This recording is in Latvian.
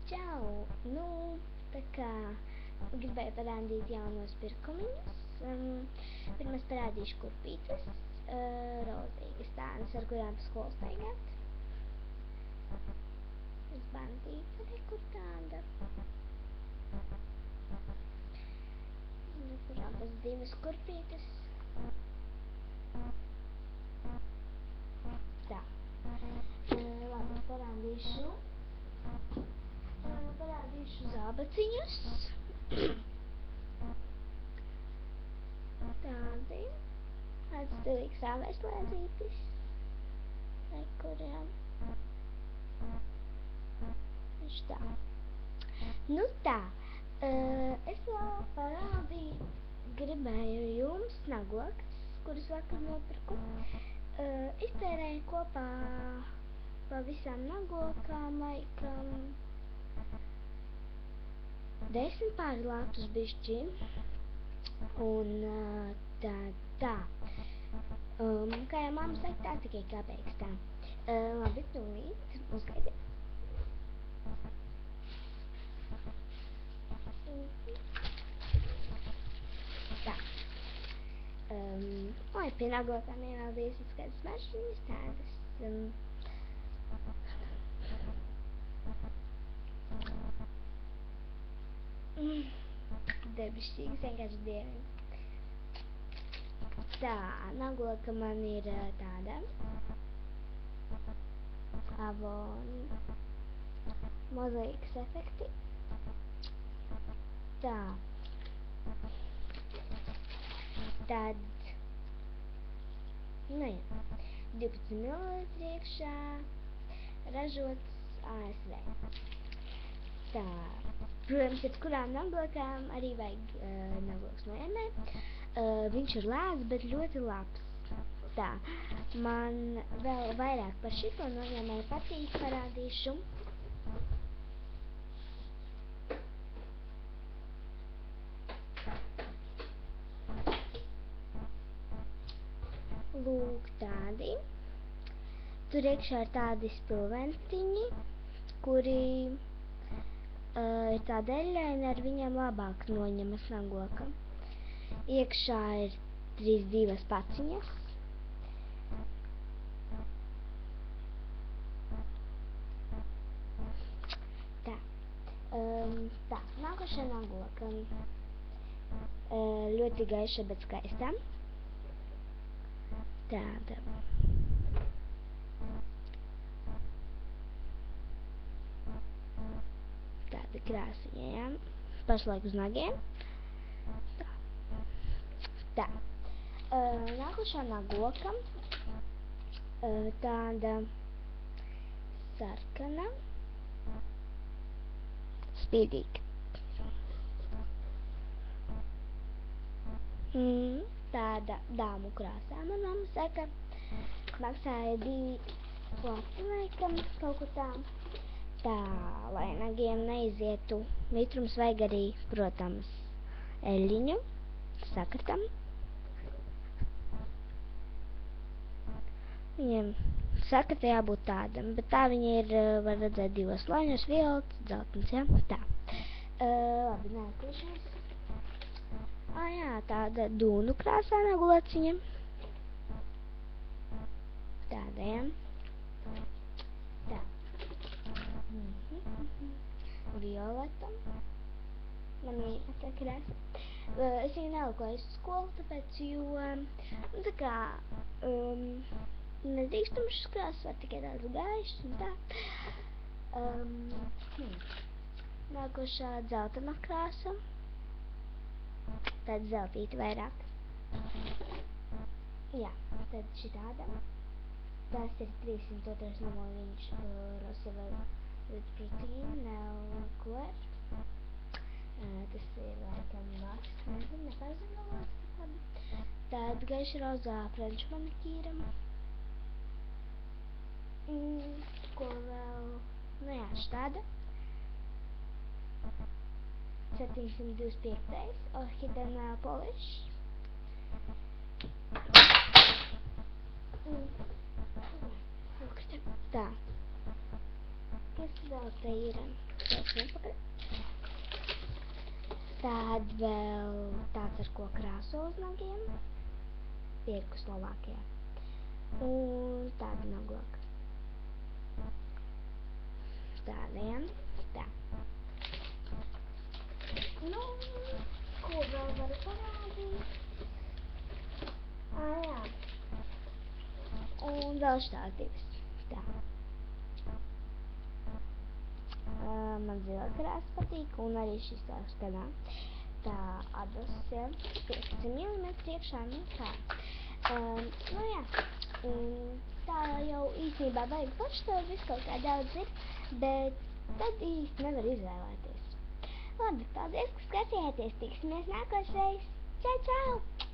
Čau! Nu, tā kā gribēju parādīt jaunos pirkumiņus. Pirmais parādīšu kurpītes, rozīgas tādas, ar kurām pa skolu staigāt. Uz bandīta, re, kur tāda. Kurām tas divas kurpītes. Tā. Labi, parādīšu zābaciņus. Tādi. Tāds stilīgs āvēslēdzītis. Vai kurām. Viņš tā. Nu tā. Es vēl gribēju jums naglokas, kuras vakar nopirku. Iztērēju kopā pa visām naglokām laikam 10 pāri latus bišķi. Un tā. Kā jau mamma saka, tā tikai kāpēc tā. Labi, tūlīt, uzgaidiet. Tā. Lai pie naglokām ievēldies kādas mašīnas tādas. Debešķīgas, vienkārši dieviņas. Tā, nagloka man ir tāda. Avon mozaīkas efekti. Tā. Tad, nu jā, 12 ml iekšā, ražots ASV. Tā, protams, ar kurām naglokām arī vajag nagloks no Emmē. Viņš ir lēts, bet ļoti labs. Tā, man vēl vairāk par šito no Emmē patīk, parādīšu. Lūk, tādi. Tur iekšā ir tādi spilventiņi, kuri ir tāda eļļaini, ar viņiem labāk noņemas nagloka. Iekšā ir 32 paciņas. Tā. Tā, nākošā nagloka. Ļoti gaiša, bet skaista. Tāda. Tāda krāsiņa, jā. Pašlaik uz nagiem. Tā. Tā. Nākošā nagloka. Tāda sarkana. Spīdīga. Tāda dāmu krāsā, man mamma saka. Maksāja 2 lati laikam, kaut ko tā. Tā, lai nagiem neizietu. Mitrums vajag arī, protams, eļļiņu, sakartam. Viņiem sakarta jābūt tādam, bet tā viņa ir, var redzēt, 2 slāņos, violetas, dzeltens, jā? Tā. Labi, nākošais. Jā, tāda dūnu krāsā naglociņa. Tāda, jā. Tā. Violeta. Man mīļākā krāsa. Es viņu nelikoju uz skolu, tāpēc, jo, tā kā, nedrīkst tumšas krāsas, var tikai tādas gaišas un tā. Nākošā dzeltena krāsa. Tāda zeltīta vairāk. Jā, tad šitāda. Tas ir 302 numuriņš Roosevelt with protein, now clear. Tas ir laikam vārds, nezinu, nepazinu vārds. Tāda gaiša rozā franču manikīram. Ko vēl? Nu jā, šitāda. 725. Orchidea nail polish. Tā. Kas vēl te ir? Iesim atpakaļ. Tad vēl tāds ar ko krāso uz nagiem. Tirgu Slovākijā. Un tāda naglaka. Tādiem. Tā. Nu, ko vēl varu parādīt? Jā. Un vēl šitās divas. Tā. Man zila krāsa patīk, un arī šis tā skanā. Tā atdose 15 mm iekšā, nu tā. Nu jā, un tā jau īstenībā vajag paši to visu kaut kā daudz ir, bet tad īsti nevar izvēlēties. Labi, paldies, ka skatījāties, tiksimies nākošreiz. Čau, čau!